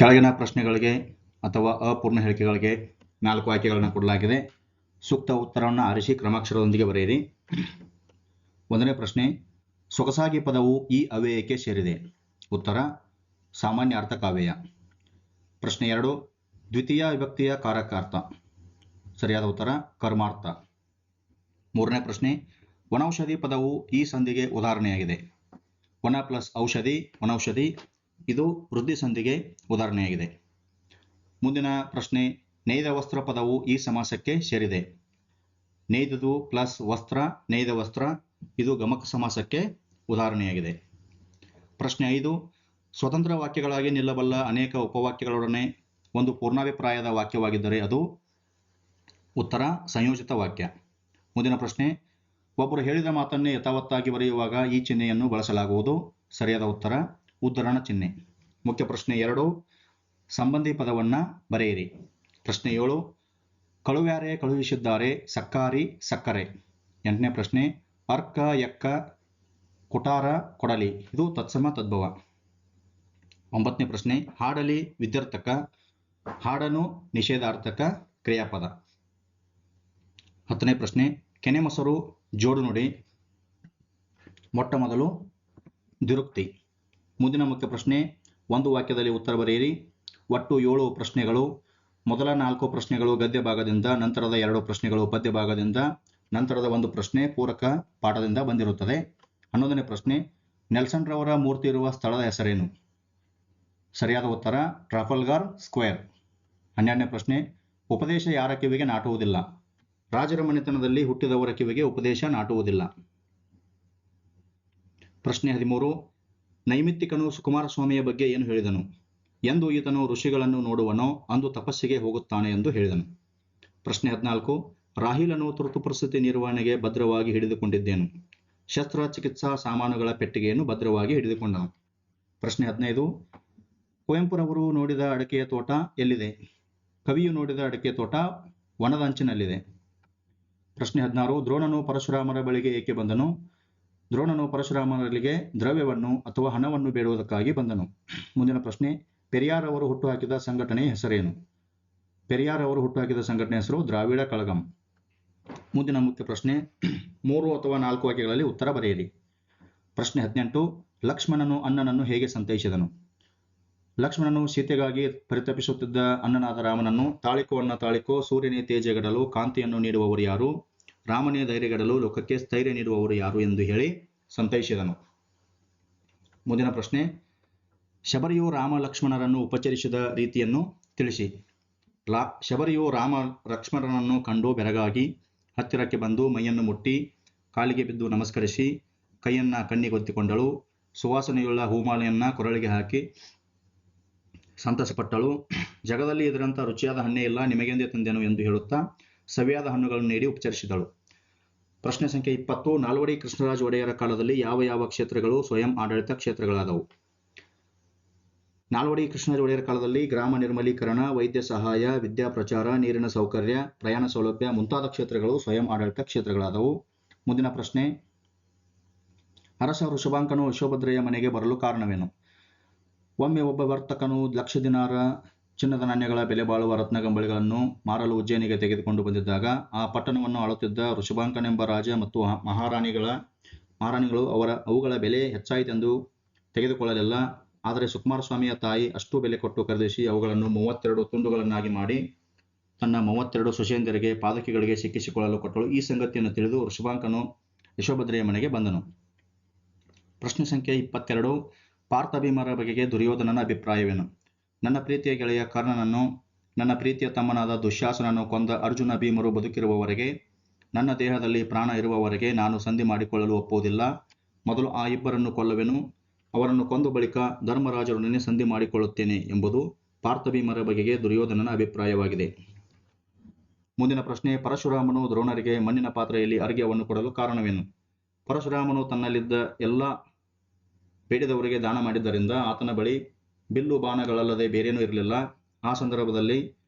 ಕೆಳಗಿನ ಪ್ರಶ್ನೆಗಳಿಗೆ ಅಥವಾ ಅಪೂರ್ಣ ಹೇಳಿಕೆಗಳಿಗೆ 4 ಆಯ್ಕೆಗಳನ್ನು ಕೊಡಲಾಗಿದೆ. ಸೂಕ್ತ ಉತ್ತರವನ್ನು ಆರಿಸಿ ಕ್ರಮಾಕ್ಷರದೊಂದಿಗೆ ಬರೆಯಿರಿ. 1ನೇ ಪ್ರಶ್ನೆ, ಸೊಗಸಾಗಿ ಪದವು ಈ ಅವ್ಯಯಕ್ಕೆ ಸೇರಿದೆ. ಉತ್ತರ ಸಾಮಾನ್ಯ ಅರ್ಥಕ ಅವ್ಯಯ. ಪ್ರಶ್ನೆ 2, ದ್ವಿತೀಯ ವಿಭಕ್ತಿಯ ಕಾರಕಾರ್ಥ. ಸರಿಯಾದ ಉತ್ತರ ಕರ್ಮಾರ್ಥ. 3ನೇ ಪ್ರಶ್ನೆ, ವನೌಷಧಿ ಪದವು ಈ ಸಂಧಿಗೆ ಉದಾಹರಣೆಯಾಗಿದೆ. ವನ ಪ್ಲಸ್ ಔಷಧಿ ವನೌಷಧಿ, ಇದು ವೃದ್ಧಿ ಸಂಧಿಗೆ ಉದಾಹರಣೆಯಾಗಿದೆ. ಮುಂದಿನ ಪ್ರಶ್ನೆ, ನೇಯ್ದ ವಸ್ತ್ರ ಪದವು ಈ ಸಮಾಸಕ್ಕೆ ಸೇರಿದೆ. ನೇಯ್ದುದು ಪ್ಲಸ್ ವಸ್ತ್ರ ನೇಯ್ದ ವಸ್ತ್ರ, ಇದು ಗಮಕ ಸಮಾಸಕ್ಕೆ ಉದಾಹರಣೆಯಾಗಿದೆ. ಪ್ರಶ್ನೆ 5, ಸ್ವತಂತ್ರ ವಾಕ್ಯಗಳಾಗಿ ನಿಲ್ಲಬಲ್ಲ ಅನೇಕ ಉಪವಾಕ್ಯಗಳೊಡನೆ ಒಂದು ಪೂರ್ಣಾಭಿಪ್ರಾಯದ ವಾಕ್ಯವಾಗಿದ್ದರೆ ಅದು. ಉತ್ತರ ಸಂಯೋಜಿತ ವಾಕ್ಯ. ಮುಂದಿನ ಪ್ರಶ್ನೆ, ಒಬ್ಬರು ಹೇಳಿದ ಮಾತನ್ನೇ ಯಥಾವತ್ತಾಗಿ ಬರೆಯುವಾಗ ಈ ಚಿಹ್ನೆಯನ್ನು ಬಳಸಲಾಗುವುದು. ಸರಿಯಾದ ಉತ್ತರ ಉದ್ಧರಣ ಚಿಹ್ನೆ. ಮುಖ್ಯ ಪ್ರಶ್ನೆ 2, ಸಂಬಂಧಿ ಪದವನ್ನು ಬರೆಯಿರಿ. ಪ್ರಶ್ನೆ 7, ಕಳುವ್ಯಾರೆ ಕಳುಹಿಸಿದ್ದಾರೆ ಸಕ್ಕಾರಿ ಸಕ್ಕರೆ. 8ನೇ ಪ್ರಶ್ನೆ, ಅರ್ಕ ಎಕ್ಕ ಕುಟಾರ ಕೊಡಲಿ, ಇದು ತತ್ಸಮ ತದ್ಭವ. 9ನೇ ಪ್ರಶ್ನೆ, ಹಾಡಲಿ ವಿದ್ಯಾರ್ಥಕ ಹಾಡನು ನಿಷೇಧಾರ್ಥಕ ಕ್ರಿಯಾಪದ. 10ನೇ ಪ್ರಶ್ನೆ, ಕೆನೆ ಮೊಸರು ಜೋಡು ನುಡಿ, ಮೊಟ್ಟ ಮೊದಲು ದ್ವಿರುಕ್ತಿ. ಮುಂದಿನ ಮುಖ್ಯ ಪ್ರಶ್ನೆ, ಒಂದು ವಾಕ್ಯದಲ್ಲಿ ಉತ್ತರ ಬರೆಯಿರಿ. ಒಟ್ಟು 7 ಪ್ರಶ್ನೆಗಳು. ಮೊದಲ 4 ಪ್ರಶ್ನೆಗಳು ಗದ್ಯ ಭಾಗದಿಂದ, ನಂತರದ 2 ಪ್ರಶ್ನೆಗಳು ಪದ್ಯ ಭಾಗದಿಂದ, ನಂತರದ 1 ಪ್ರಶ್ನೆ ಪೂರಕ ಪಾಠದಿಂದ ಬಂದಿರುತ್ತದೆ. 11ನೇ ಪ್ರಶ್ನೆ, ನೆಲ್ಸನ್ ರವರ ಮೂರ್ತಿ ಇರುವ ಸ್ಥಳದ ಹೆಸರೇನು? ಸರಿಯಾದ ಉತ್ತರ ಟ್ರಾಫಲ್ಗಾರ್ ಸ್ಕ್ವೇರ್. 12ನೇ ಪ್ರಶ್ನೆ, ಉಪದೇಶ ಯಾರ ಕಿವಿಗೆ ನಾಟುವುದಿಲ್ಲ? ರಾಜರ ಮನೆತನದಲ್ಲಿ ಹುಟ್ಟಿದವರ ಕಿವಿಗೆ ಉಪದೇಶ ನಾಟುವುದಿಲ್ಲ. ಪ್ರಶ್ನೆ 13, ನೈಮಿತ್ತಿಕನು ಸುಕುಮಾರಸ್ವಾಮಿಯ ಬಗ್ಗೆ ಏನು ಹೇಳಿದನು? ಎಂದು ಈತನು ಋಷಿಗಳನ್ನು ನೋಡುವನೋ ಅಂದು ತಪಸ್ಸಿಗೆ ಹೋಗುತ್ತಾನೆ ಎಂದು ಹೇಳಿದನು. ಪ್ರಶ್ನೆ 14, ರಾಹಿಲನು ತುರ್ತು ಪರಿಸ್ಥಿತಿ ನಿರ್ವಹಣೆಗೆ ಭದ್ರವಾಗಿ ಹಿಡಿದುಕೊಂಡಿದ್ದೇನು? ಶಸ್ತ್ರಚಿಕಿತ್ಸಾ ಸಾಮಾನುಗಳ ಪೆಟ್ಟಿಗೆಯನ್ನು ಭದ್ರವಾಗಿ ಹಿಡಿದುಕೊಂಡನು. ಪ್ರಶ್ನೆ 15, ಕುವೆಂಪುರವರು ನೋಡಿದ ಅಡಕೆಯ ತೋಟ ಎಲ್ಲಿದೆ? ಕವಿಯು ನೋಡಿದ ಅಡಕೆಯ ತೋಟ ವನದ ಅಂಚಿನಲ್ಲಿದೆ. ಪ್ರಶ್ನೆ 16, ದ್ರೋಣನು ಪರಶುರಾಮರ ಬಳಿಗೆ ಏಕೆ ಬಂದನು? ದ್ರೋಣನು ಪರಶುರಾಮರಿಗೆ ದ್ರವ್ಯವನ್ನು ಅಥವಾ ಹಣವನ್ನು ಬೇಡುವುದಕ್ಕಾಗಿ ಬಂದನು. ಮುಂದಿನ ಪ್ರಶ್ನೆ, ಪೆರಿಯಾರ್ ಅವರು ಹುಟ್ಟುಹಾಕಿದ ಸಂಘಟನೆಯ ಹೆಸರೇನು? ಪೆರಿಯಾರ್ ಅವರು ಹುಟ್ಟುಹಾಕಿದ ಸಂಘಟನೆ ಹೆಸರು ದ್ರಾವಿಡ ಕಳಗಂ. ಮುಂದಿನ ಮುಖ್ಯ ಪ್ರಶ್ನೆ, 3 ಅಥವಾ 4 ವಾಕ್ಯಗಳಲ್ಲಿ ಉತ್ತರ ಬರೆಯಿರಿ. ಪ್ರಶ್ನೆ 18, ಲಕ್ಷ್ಮಣನು ಅಣ್ಣನನ್ನು ಹೇಗೆ ಸಂತೈಸಿದನು? ಲಕ್ಷ್ಮಣನು ಸೀತೆಗಾಗಿ ಪರಿತಪಿಸುತ್ತಿದ್ದ ಅಣ್ಣನಾದ ರಾಮನನ್ನು, ತಾಳಿಕೋ ಅಣ್ಣ ತಾಳಿಕೋ, ಸೂರ್ಯನೇ ತೇಜಗೆಡಲು ಕಾಂತಿಯನ್ನು ನೀಡುವವರು ಯಾರು? ರಾಮನೇ ಧೈರ್ಯಗೆಡಲು ಲೋಕಕ್ಕೆ ಸ್ಥೈರ್ಯ ನೀಡುವವರು ಯಾರು ಎಂದು ಹೇಳಿ ಸಂತೈಸಿದನು. ಮುಂದಿನ ಪ್ರಶ್ನೆ, ಶಬರಿಯು ರಾಮ ಲಕ್ಷ್ಮಣರನ್ನು ಉಪಚರಿಸಿದ ರೀತಿಯನ್ನು ತಿಳಿಸಿ. ಶಬರಿಯು ರಾಮ ಲಕ್ಷ್ಮಣರನ್ನು ಕಂಡು ಬೆರಗಾಗಿ ಹತ್ತಿರಕ್ಕೆ ಬಂದು ಮೈಯನ್ನು ಮುಟ್ಟಿ ಕಾಲಿಗೆ ಬಿದ್ದು ನಮಸ್ಕರಿಸಿ ಕೈಯನ್ನ ಕಣ್ಣಿಗೊತ್ತಿಕೊಂಡಳು. ಸುವಾಸನೆಯುಳ್ಳ ಹೂಮಾಲೆಯನ್ನ ಕೊರಳಿಗೆ ಹಾಕಿ ಸಂತಸಪಟ್ಟಳು. ಜಗದಲ್ಲಿ ಇದರಂಥ ರುಚಿಯಾದ ಹಣ್ಣೇ ಇಲ್ಲ, ನಿಮಗೆಂದೇ ತಂದೆನು ಎಂದು ಹೇಳುತ್ತಾ ಸವಿಯಾದ ಹಣ್ಣುಗಳನ್ನು ನೀಡಿ ಉಪಚರಿಸಿದಳು. ಪ್ರಶ್ನೆ ಸಂಖ್ಯೆ 20, ನಾಲ್ವಡಿ ಕೃಷ್ಣರಾಜ ಒಡೆಯರ ಕಾಲದಲ್ಲಿ ಯಾವ ಯಾವ ಕ್ಷೇತ್ರಗಳು ಸ್ವಯಂ ಆಡಳಿತ ಕ್ಷೇತ್ರಗಳಾದವು? ನಾಲ್ವಡಿ ಕೃಷ್ಣರಾಜ ಒಡೆಯರ ಕಾಲದಲ್ಲಿ ಗ್ರಾಮ ನಿರ್ಮಲೀಕರಣ, ವೈದ್ಯ ಸಹಾಯ, ವಿದ್ಯಾ ಪ್ರಚಾರ, ನೀರಿನ ಸೌಕರ್ಯ, ಪ್ರಯಾಣ ಸೌಲಭ್ಯ ಮುಂತಾದ ಕ್ಷೇತ್ರಗಳು ಸ್ವಯಂ ಆಡಳಿತ ಕ್ಷೇತ್ರಗಳಾದವು. ಮುಂದಿನ ಪ್ರಶ್ನೆ, ಅರಸ ವೃಷಭಾಂಕನು ಯಶೋಭದ್ರೆಯ ಮನೆಗೆ ಬರಲು ಕಾರಣವೇನು? ಒಮ್ಮೆ ಒಬ್ಬ ವರ್ತಕನು 1,00,000 ದಿನಾರ ಚಿನ್ನದ ನಾಣ್ಯಗಳ ಬೆಲೆ ಬಾಳುವ ರತ್ನಗಂಬಳಿಗಳನ್ನು ಮಾರಲು ಉಜ್ಜಯಿನಿಗೆ ತೆಗೆದುಕೊಂಡು ಬಂದಿದ್ದಾಗ ಆ ಪಟ್ಟಣವನ್ನು ಆಳುತ್ತಿದ್ದ ವೃಷಭಾಂಕನೆಂಬ ರಾಜ ಮತ್ತು ಮಹಾರಾಣಿಗಳು ಅವುಗಳ ಬೆಲೆ ಹೆಚ್ಚಾಯಿತೆಂದು ತೆಗೆದುಕೊಳ್ಳಲಿಲ್ಲ. ಆದರೆ ಸುಕುಮಾರಸ್ವಾಮಿಯ ತಾಯಿ ಅಷ್ಟು ಬೆಲೆ ಕೊಟ್ಟು ಖರೀದಿಸಿ ಅವುಗಳನ್ನು 32 ತುಂಡುಗಳನ್ನಾಗಿ ಮಾಡಿ ತನ್ನ 32 ಸೊಸೆಯಂದಿರಿಗೆ ಪಾದಕಿಗಳಿಗೆ ಸಿಕ್ಕಿಸಿಕೊಳ್ಳಲು ಕೊಟ್ಟಳು. ಈ ಸಂಗತಿಯನ್ನು ತಿಳಿದು ವೃಷಭಾಂಕನು ಯಶೋಭದ್ರೆಯ ಮನೆಗೆ ಬಂದನು. ಪ್ರಶ್ನೆ ಸಂಖ್ಯೆ 22, ಪಾರ್ಥ ಭೀಮರ ಬಗೆಗೆ ದುರ್ಯೋಧನನ ಅಭಿಪ್ರಾಯವೇನು? ನನ್ನ ಪ್ರೀತಿಯ ಗೆಳೆಯ ಕರ್ಣನನ್ನು, ನನ್ನ ಪ್ರೀತಿಯ ತಮ್ಮನಾದ ದುಶ್ಯಾಸನನ್ನು ಕೊಂದ ಅರ್ಜುನ ಭೀಮರು ಬದುಕಿರುವವರೆಗೆ, ನನ್ನ ದೇಹದಲ್ಲಿ ಪ್ರಾಣ ಇರುವವರೆಗೆ ನಾನು ಸಂಧಿ ಮಾಡಿಕೊಳ್ಳಲು ಒಪ್ಪುವುದಿಲ್ಲ. ಮೊದಲು ಆ ಇಬ್ಬರನ್ನು ಕೊಲ್ಲುವೆನು, ಅವರನ್ನು ಕೊಂದ ಬಳಿಕ ಧರ್ಮರಾಜರೊಡನೆ ಸಂಧಿ ಮಾಡಿಕೊಳ್ಳುತ್ತೇನೆ ಎಂಬುದು ಪಾರ್ಥ ಭೀಮರ ಬಗೆಗೆ ದುರ್ಯೋಧನನ ಅಭಿಪ್ರಾಯವಾಗಿದೆ. ಮುಂದಿನ ಪ್ರಶ್ನೆ, ಪರಶುರಾಮನು ದ್ರೋಣರಿಗೆ ಮಣ್ಣಿನ ಪಾತ್ರೆಯಲ್ಲಿ ಅರ್ಘ್ಯವನ್ನು ಕೊಡಲು ಕಾರಣವೇನು? ಪರಶುರಾಮನು ತನ್ನಲ್ಲಿದ್ದ ಎಲ್ಲ ಬೇಡಿದವರಿಗೆ ದಾನ ಮಾಡಿದ್ದರಿಂದ ಆತನ ಬಳಿ ಬಿಲ್ಲು ಬಾಣಗಳಲ್ಲದೆ ಬೇರೇನೂ ಇರಲಿಲ್ಲ. ಆ ಸಂದರ್ಭದಲ್ಲಿ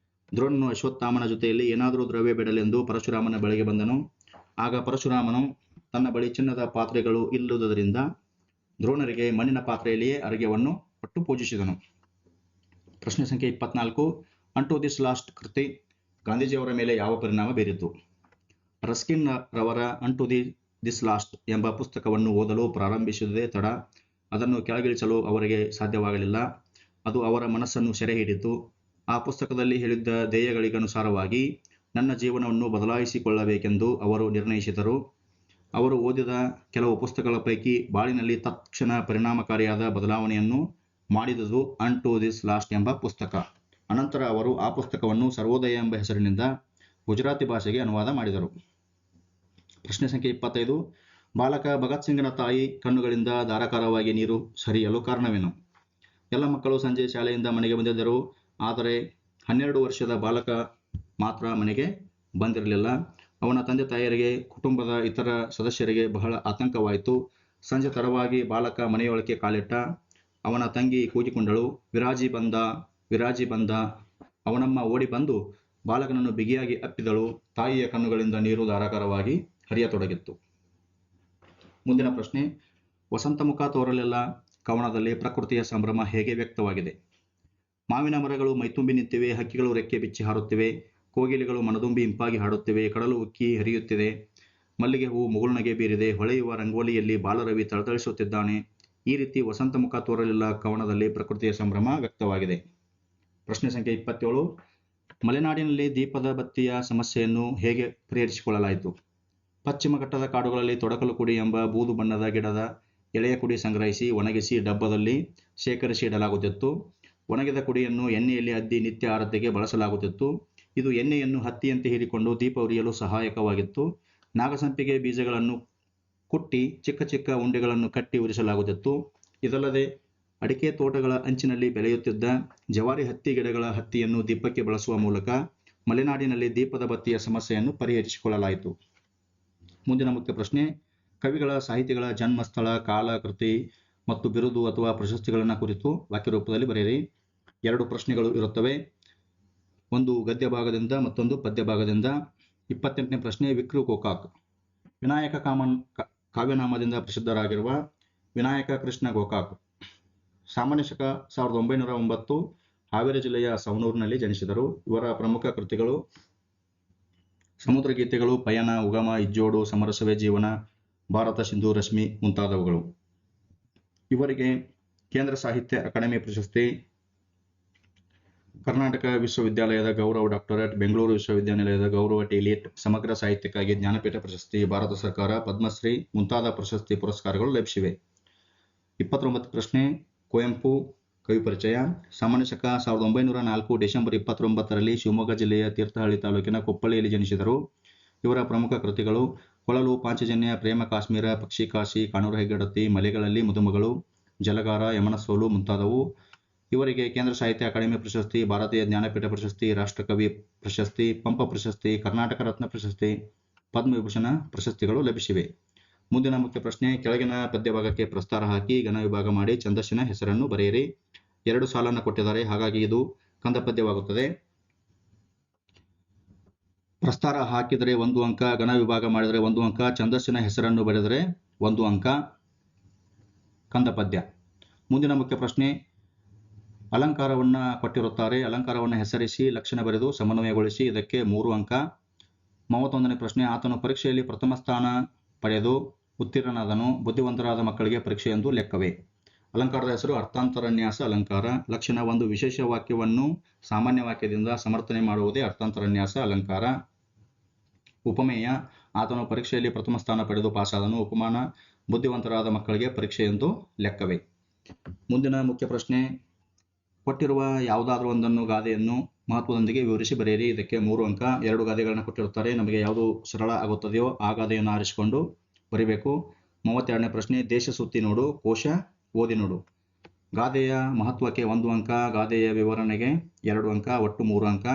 ದ್ರೋಣನು ಅಶ್ವತ್ಥಾಮನ ಜೊತೆಯಲ್ಲಿ ಏನಾದರೂ ದ್ರವ್ಯ ಬೇಡಲೆಂದು ಪರಶುರಾಮನ ಬಳಿಗೆ ಬಂದನು. ಆಗ ಪರಶುರಾಮನು ತನ್ನ ಬಳಿ ಚಿನ್ನದ ಪಾತ್ರೆಗಳು ಇಲ್ಲದುದರಿಂದ ದ್ರೋಣರಿಗೆ ಮಣ್ಣಿನ ಪಾತ್ರೆಯಲ್ಲಿಯೇ ಅರ್ಘ್ಯವನ್ನು ಕೊಟ್ಟು ಪೂಜಿಸಿದನು. ಪ್ರಶ್ನೆ ಸಂಖ್ಯೆ 24. ಅಂಟು ದಿಸ್ ಲಾಸ್ಟ್ ಕೃತಿ ಗಾಂಧೀಜಿಯವರ ಮೇಲೆ ಯಾವ ಪರಿಣಾಮ ಬೀರಿತು? ರಸ್ಕಿನ್ ರವರ ಅಂಟು ದಿಸ್ ಲಾಸ್ಟ್ ಎಂಬ ಪುಸ್ತಕವನ್ನು ಓದಲು ಪ್ರಾರಂಭಿಸಿದುದೇ ತಡ. ಅದನ್ನು ಕೆಳಗಿಳಿಸಲು ಅವರಿಗೆ ಸಾಧ್ಯವಾಗಲಿಲ್ಲ. ಅದು ಅವರ ಮನಸ್ಸನ್ನು ಸೆರೆ ಹಿಡಿತು. ಆ ಪುಸ್ತಕದಲ್ಲಿ ಹೇಳಿದ್ದ ಧ್ಯೇಯಗಳಿಗನುಸಾರವಾಗಿ ನನ್ನ ಜೀವನವನ್ನು ಬದಲಾಯಿಸಿಕೊಳ್ಳಬೇಕೆಂದು ಅವರು ನಿರ್ಣಯಿಸಿದರು. ಅವರು ಓದಿದ ಕೆಲವು ಪುಸ್ತಕಗಳ ಪೈಕಿ ಬಾಳಿನಲ್ಲಿ ತಕ್ಷಣ ಪರಿಣಾಮಕಾರಿಯಾದ ಬದಲಾವಣೆಯನ್ನು ಮಾಡಿದುದು ಅಂಟು ದಿಸ್ ಲಾಸ್ಟ್ ಎಂಬ ಪುಸ್ತಕ. ಅನಂತರ ಅವರು ಆ ಪುಸ್ತಕವನ್ನು ಸರ್ವೋದಯ ಎಂಬ ಹೆಸರಿನಿಂದ ಗುಜರಾತಿ ಭಾಷೆಗೆ ಅನುವಾದ ಮಾಡಿದರು. ಪ್ರಶ್ನೆ ಸಂಖ್ಯೆ 25. ಬಾಲಕ ಭಗತ್ ಸಿಂಗ್ನ ತಾಯಿ ಕಣ್ಣುಗಳಿಂದ ಧಾರಾಕಾರವಾಗಿ ನೀರು ಹರಿಯಲು ಕಾರಣವೇನು? ಎಲ್ಲ ಮಕ್ಕಳು ಸಂಜೆ ಶಾಲೆಯಿಂದ ಮನೆಗೆ ಬಂದಿದ್ದರು. ಆದರೆ 12 ವರ್ಷದ ಬಾಲಕ ಮಾತ್ರ ಮನೆಗೆ ಬಂದಿರಲಿಲ್ಲ. ಅವನ ತಂದೆ ತಾಯಿಯರಿಗೆ, ಕುಟುಂಬದ ಇತರ ಸದಸ್ಯರಿಗೆ ಬಹಳ ಆತಂಕವಾಯಿತು. ಸಂಜೆ ತಡವಾಗಿ ಬಾಲಕ ಮನೆಯೊಳಕ್ಕೆ ಕಾಲಿಟ್ಟ. ಅವನ ತಂಗಿ ಕೂಗಿಕೊಂಡಳು, ವಿರಾಜಿ ಬಂದ, ವಿರಾಜಿ ಬಂದ. ಅವನಮ್ಮ ಓಡಿ ಬಂದು ಬಾಲಕನನ್ನು ಬಿಗಿಯಾಗಿ ಅಪ್ಪಿದಳು. ತಾಯಿಯ ಕಣ್ಣುಗಳಿಂದ ನೀರು ಧಾರಾಕಾರವಾಗಿ ಹರಿಯತೊಡಗಿತ್ತು. ಮುಂದಿನ ಪ್ರಶ್ನೆ. ವಸಂತ ಮುಖ ತೋರಲೆಲ್ಲ ಕವನದಲ್ಲಿ ಪ್ರಕೃತಿಯ ಸಂಭ್ರಮ ಹೇಗೆ ವ್ಯಕ್ತವಾಗಿದೆ? ಮಾವಿನ ಮರಗಳು ಮೈತುಂಬಿ ನಿಂತಿವೆ, ಹಕ್ಕಿಗಳು ರೆಕ್ಕೆ ಬಿಚ್ಚಿ ಹಾರುತ್ತಿವೆ, ಕೋಗಿಲೆಗಳು ಮನದುಂಬಿ ಇಂಪಾಗಿ ಹಾಡುತ್ತಿವೆ, ಕಡಲು ಉಕ್ಕಿ ಹರಿಯುತ್ತಿದೆ, ಮಲ್ಲಿಗೆ ಹೂವು ಮುಗುಳ್ನಗೆ ಬೀರಿದೆ, ಹೊಳೆಯುವ ರಂಗೋಲಿಯಲ್ಲಿ ಬಾಲರವಿ ತಳತಳಿಸುತ್ತಿದ್ದಾನೆ. ಈ ರೀತಿ ವಸಂತ ಮುಖ ತೋರಲಿಲ್ಲ ಕವನದಲ್ಲಿ ಪ್ರಕೃತಿಯ ಸಂಭ್ರಮ ವ್ಯಕ್ತವಾಗಿದೆ. ಪ್ರಶ್ನೆ ಸಂಖ್ಯೆ 27. ಮಲೆನಾಡಿನಲ್ಲಿ ದೀಪದ ಬತ್ತಿಯ ಸಮಸ್ಯೆಯನ್ನು ಹೇಗೆ ಪರಿಹರಿಸಿಕೊಳ್ಳಲಾಯಿತು? ಪಶ್ಚಿಮ ಘಟ್ಟದ ಕಾಡುಗಳಲ್ಲಿ ತೊಡಕಲು ಕುಡಿ ಎಂಬ ಬೂದು ಬಣ್ಣದ ಗಿಡದ ಎಳೆಯ ಕುಡಿ ಸಂಗ್ರಹಿಸಿ ಒಣಗಿಸಿ ಡಬ್ಬದಲ್ಲಿ ಶೇಖರಿಸಿ ಇಡಲಾಗುತ್ತಿತ್ತು. ಒಣಗಿದ ಕುಡಿಯನ್ನು ಎಣ್ಣೆಯಲ್ಲಿ ಅದ್ದಿ ನಿತ್ಯ ಆರತಿಗೆ ಬಳಸಲಾಗುತ್ತಿತ್ತು. ಇದು ಎಣ್ಣೆಯನ್ನು ಹತ್ತಿಯಂತೆ ಹೀರಿಕೊಂಡು ದೀಪ ಉರಿಯಲು ಸಹಾಯಕವಾಗಿತ್ತು. ನಾಗಸಂಪಿಗೆ ಬೀಜಗಳನ್ನು ಕುಟ್ಟಿ ಚಿಕ್ಕ ಚಿಕ್ಕ ಉಂಡೆಗಳನ್ನು ಕಟ್ಟಿ ಉರಿಸಲಾಗುತ್ತಿತ್ತು. ಇದಲ್ಲದೆ ಅಡಿಕೆ ತೋಟಗಳ ಅಂಚಿನಲ್ಲಿ ಬೆಳೆಯುತ್ತಿದ್ದ ಜವಾರಿ ಹತ್ತಿ ಗಿಡಗಳ ಹತ್ತಿಯನ್ನು ದೀಪಕ್ಕೆ ಬಳಸುವ ಮೂಲಕ ಮಲೆನಾಡಿನಲ್ಲಿ ದೀಪದ ಬತ್ತಿಯ ಸಮಸ್ಯೆಯನ್ನು ಪರಿಹರಿಸಿಕೊಳ್ಳಲಾಯಿತು. ಮುಂದಿನ ಮುಖ್ಯ ಪ್ರಶ್ನೆ. ಕವಿಗಳ ಸಾಹಿತಿಗಳ ಜನ್ಮ, ಸ್ಥಳ, ಕಾಲ, ಕೃತಿ ಮತ್ತು ಬಿರುದು ಅಥವಾ ಪ್ರಶಸ್ತಿಗಳನ್ನು ಕುರಿತು ವಾಕ್ಯ ರೂಪದಲ್ಲಿ ಬರೆಯಿರಿ. 2 ಪ್ರಶ್ನೆಗಳು ಇರುತ್ತವೆ, ಒಂದು ಗದ್ಯ ಭಾಗದಿಂದ ಮತ್ತೊಂದು ಪದ್ಯ ಭಾಗದಿಂದ. 28ನೇ ಪ್ರಶ್ನೆ. ವಿಕ್ರು ಗೋಕಾಕ್ ವಿನಾಯಕ ಕಾವ್ಯನಾಮದಿಂದ ಪ್ರಸಿದ್ಧರಾಗಿರುವ ವಿನಾಯಕ ಕೃಷ್ಣ ಗೋಕಾಕ್ ಸಾಮಾನ್ಯ ಶಕ 1909 ಹಾವೇರಿ ಜಿಲ್ಲೆಯ ಸವಣೂರಿನಲ್ಲಿ ಜನಿಸಿದರು. ಇವರ ಪ್ರಮುಖ ಕೃತಿಗಳು ಸಮುದ್ರ ಗೀತೆಗಳು, ಪಯಣ, ಉಗಮ, ಇಜ್ಜೋಡು, ಸಮರಸವೇ ಜೀವನ, ಭಾರತ ಸಿಂಧು ರಶ್ಮಿ ಮುಂತಾದವುಗಳು. ಇವರಿಗೆ ಕೇಂದ್ರ ಸಾಹಿತ್ಯ ಅಕಾಡೆಮಿ ಪ್ರಶಸ್ತಿ, ಕರ್ನಾಟಕ ವಿಶ್ವವಿದ್ಯಾಲಯದ ಗೌರವ ಡಾಕ್ಟರೇಟ್, ಬೆಂಗಳೂರು ವಿಶ್ವವಿದ್ಯಾನಿಲಯದ ಗೌರವ ಡಿಲಿಟ್, ಸಮಗ್ರ ಸಾಹಿತ್ಯಕ್ಕಾಗಿ ಜ್ಞಾನಪೀಠ ಪ್ರಶಸ್ತಿ, ಭಾರತ ಸರ್ಕಾರ ಪದ್ಮಶ್ರೀ ಮುಂತಾದ ಪ್ರಶಸ್ತಿ ಪುರಸ್ಕಾರಗಳು ಲಭಿಸಿವೆ. 29 ಪ್ರಶ್ನೆ. ಕುವೆಂಪು ಕವಿ ಪರಿಚಯ. ಸಾಮಾನ್ಯ ಶಕ 1904 ಡಿಸೆಂಬರ್ 29ರಲ್ಲಿ ಶಿವಮೊಗ್ಗ ಜಿಲ್ಲೆಯ ತೀರ್ಥಹಳ್ಳಿ ತಾಲೂಕಿನ ಕೊಪ್ಪಳ್ಳಿಯಲ್ಲಿ ಜನಿಸಿದರು. ಇವರ ಪ್ರಮುಖ ಕೃತಿಗಳು ಕೊಳಲು, ಪಾಂಚಜನ್ಯ, ಪ್ರೇಮ ಕಾಶ್ಮೀರ, ಪಕ್ಷಿ ಕಾಶಿ, ಕಾನೂರು ಹೆಗ್ಗಡತಿ, ಮಲೆಗಳಲ್ಲಿ ಮದುಮಗಳು, ಜಲಗಾರ, ಯಮನ ಸೋಲು ಮುಂತಾದವು. ಇವರಿಗೆ ಕೇಂದ್ರ ಸಾಹಿತ್ಯ ಅಕಾಡೆಮಿ ಪ್ರಶಸ್ತಿ, ಭಾರತೀಯ ಜ್ಞಾನಪೀಠ ಪ್ರಶಸ್ತಿ, ರಾಷ್ಟ್ರಕವಿ ಪ್ರಶಸ್ತಿ, ಪಂಪ ಪ್ರಶಸ್ತಿ, ಕರ್ನಾಟಕ ರತ್ನ ಪ್ರಶಸ್ತಿ, ಪದ್ಮವಿಭೂಷಣ ಪ್ರಶಸ್ತಿಗಳು ಲಭಿಸಿವೆ. ಮುಂದಿನ ಮುಖ್ಯ ಪ್ರಶ್ನೆ. ಕೆಳಗಿನ ಪದ್ಯ ಭಾಗಕ್ಕೆ ಪ್ರಸ್ತಾರ ಹಾಕಿ ಘನ ವಿಭಾಗ ಮಾಡಿ ಛಂದಸ್ಸಿನ ಹೆಸರನ್ನು ಬರೆಯಿರಿ. 2 ಸಾಲನ್ನು ಕೊಟ್ಟಿದ್ದಾರೆ, ಹಾಗಾಗಿ ಇದು ಕಂದ ಪದ್ಯವಾಗುತ್ತದೆ. ಪ್ರಸ್ತಾರ ಹಾಕಿದರೆ 1 ಅಂಕ, ಘನ ವಿಭಾಗ ಮಾಡಿದರೆ 1 ಅಂಕ, ಛಂದಸ್ಸಿನ ಹೆಸರನ್ನು ಬರೆದರೆ 1 ಅಂಕ. ಕಂದ ಪದ್ಯ. ಮುಂದಿನ ಮುಖ್ಯ ಪ್ರಶ್ನೆ. ಅಲಂಕಾರವನ್ನು ಕೊಟ್ಟಿರುತ್ತಾರೆ, ಅಲಂಕಾರವನ್ನು ಹೆಸರಿಸಿ ಲಕ್ಷಣ ಬರೆದು ಸಮನ್ವಯಗೊಳಿಸಿ, ಇದಕ್ಕೆ 3 ಅಂಕ. 31ನೇ ಪ್ರಶ್ನೆ. ಆತನು ಪರೀಕ್ಷೆಯಲ್ಲಿ ಪ್ರಥಮ ಸ್ಥಾನ ಪಡೆದು ಉತ್ತೀರ್ಣನಾದನು, ಬುದ್ಧಿವಂತರಾದ ಮಕ್ಕಳಿಗೆ ಪರೀಕ್ಷೆ ಎಂದು ಲೆಕ್ಕವೇ? ಅಲಂಕಾರದ ಹೆಸರು ಅರ್ಥಾಂತರನ್ಯಾಸ ಅಲಂಕಾರ. ಲಕ್ಷಣ. ಒಂದು ವಿಶೇಷ ವಾಕ್ಯವನ್ನು ಸಾಮಾನ್ಯ ವಾಕ್ಯದಿಂದ ಸಮರ್ಥನೆ ಮಾಡುವುದೇ ಅರ್ಥಾಂತರನ್ಯಾಸ ಅಲಂಕಾರ. ಉಪಮೇಯ. ಆತನು ಪರೀಕ್ಷೆಯಲ್ಲಿ ಪ್ರಥಮ ಸ್ಥಾನ ಪಡೆದು ಪಾಸಾದನು. ಉಪಮಾನ. ಬುದ್ಧಿವಂತರಾದ ಮಕ್ಕಳಿಗೆ ಪರೀಕ್ಷೆ ಎಂದು ಲೆಕ್ಕವೇ? ಮುಂದಿನ ಮುಖ್ಯ ಪ್ರಶ್ನೆ. ಕೊಟ್ಟಿರುವ ಯಾವುದಾದ್ರೂ ಒಂದನ್ನು ಗಾದೆಯನ್ನು ಮಹತ್ವದೊಂದಿಗೆ ವಿವರಿಸಿ ಬರೆಯಿರಿ. ಇದಕ್ಕೆ 3 ಅಂಕ. 2 ಗಾದೆಗಳನ್ನು ಕೊಟ್ಟಿರುತ್ತಾರೆ, ನಮಗೆ ಯಾವುದು ಸರಳ ಆಗುತ್ತದೆಯೋ ಆ ಗಾದೆಯನ್ನು ಆರಿಸಿಕೊಂಡು ಬರಿಬೇಕು. 32ನೇ ಪ್ರಶ್ನೆ. ದೇಶ ಸುತ್ತಿ ನೋಡು, ಕೋಶ ಓದಿ ನೋಡು. ಗಾದೆಯ ಮಹತ್ವಕ್ಕೆ 1 ಅಂಕ, ಗಾದೆಯ ವಿವರಣೆಗೆ 2 ಅಂಕ, ಒಟ್ಟು 3 ಅಂಕ.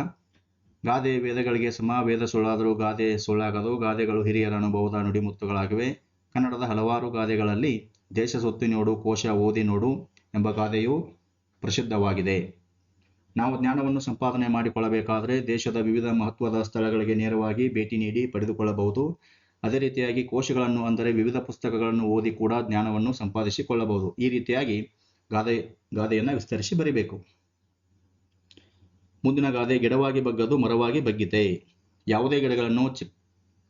ಗಾದೆ ವೇದಗಳಿಗೆ ಸಮ, ವೇದ ಸುಳ್ಳಾದರೂ ಗಾದೆ ಸುಳ್ಳಾಗದು. ಗಾದೆಗಳು ಹಿರಿಯರ ಅನುಭವದ ನುಡಿಮುತ್ತುಗಳಾಗಿವೆ. ಕನ್ನಡದ ಹಲವಾರು ಗಾದೆಗಳಲ್ಲಿ ದೇಶ ಸುತ್ತಿ ನೋಡು, ಕೋಶ ಓದಿ ನೋಡು ಎಂಬ ಗಾದೆಯು ಪ್ರಸಿದ್ಧವಾಗಿದೆ. ನಾವು ಜ್ಞಾನವನ್ನು ಸಂಪಾದನೆ ಮಾಡಿಕೊಳ್ಳಬೇಕಾದರೆ ದೇಶದ ವಿವಿಧ ಮಹತ್ವದ ಸ್ಥಳಗಳಿಗೆ ನೇರವಾಗಿ ಭೇಟಿ ನೀಡಿ ಪಡೆದುಕೊಳ್ಳಬಹುದು. ಅದೇ ರೀತಿಯಾಗಿ ಕೋಶಗಳನ್ನು ಅಂದರೆ ವಿವಿಧ ಪುಸ್ತಕಗಳನ್ನು ಓದಿ ಕೂಡ ಜ್ಞಾನವನ್ನು ಸಂಪಾದಿಸಿಕೊಳ್ಳಬಹುದು. ಈ ರೀತಿಯಾಗಿ ಗಾದೆಯನ್ನು ವಿಸ್ತರಿಸಿ ಬರೀಬೇಕು. ಮುಂದಿನ ಗಾದೆ ಗಿಡವಾಗಿ ಬಗ್ಗದು ಮರವಾಗಿ ಬಗ್ಗಿದೆ. ಯಾವುದೇ ಗಿಡಗಳನ್ನು